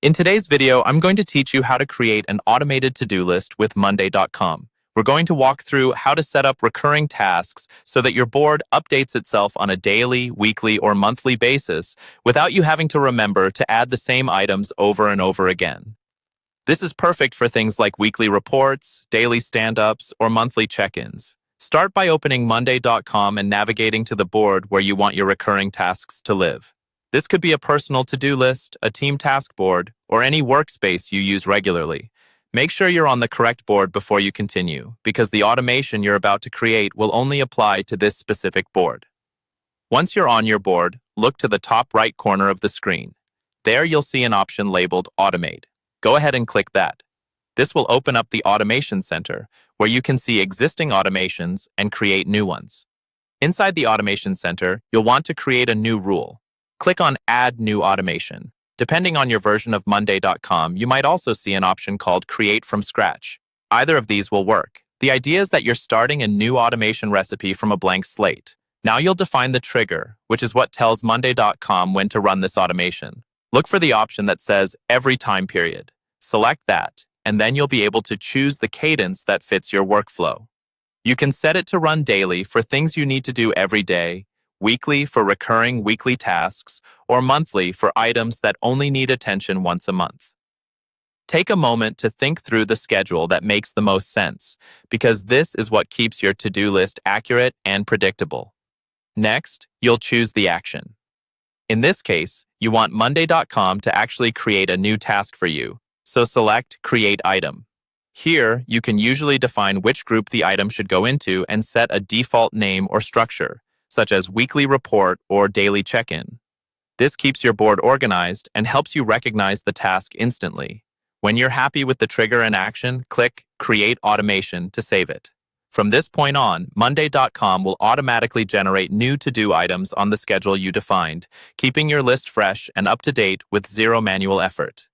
In today's video, I'm going to teach you how to create an automated to-do list with Monday.com. We're going to walk through how to set up recurring tasks so that your board updates itself on a daily, weekly, or monthly basis without you having to remember to add the same items over and over again. This is perfect for things like weekly reports, daily stand-ups, or monthly check-ins. Start by opening Monday.com and navigating to the board where you want your recurring tasks to live. This could be a personal to-do list, a team task board, or any workspace you use regularly. Make sure you're on the correct board before you continue, because the automation you're about to create will only apply to this specific board. Once you're on your board, look to the top right corner of the screen. There you'll see an option labeled Automate. Go ahead and click that. This will open up the Automation Center, where you can see existing automations and create new ones. Inside the Automation Center, you'll want to create a new rule. Click on Add New Automation. Depending on your version of Monday.com, you might also see an option called Create from Scratch. Either of these will work. The idea is that you're starting a new automation recipe from a blank slate. Now you'll define the trigger, which is what tells Monday.com when to run this automation. Look for the option that says Every Time Period. Select that, and then you'll be able to choose the cadence that fits your workflow. You can set it to run daily for things you need to do every day, weekly for recurring weekly tasks, or monthly for items that only need attention once a month. Take a moment to think through the schedule that makes the most sense, because this is what keeps your to-do list accurate and predictable. Next, you'll choose the action. In this case, you want Monday.com to actually create a new task for you, so select Create Item. Here, you can usually define which group the item should go into and set a default name or structure, such as weekly report or daily check-in. This keeps your board organized and helps you recognize the task instantly. When you're happy with the trigger and action, click Create Automation to save it. From this point on, Monday.com will automatically generate new to-do items on the schedule you defined, keeping your list fresh and up to date with zero manual effort.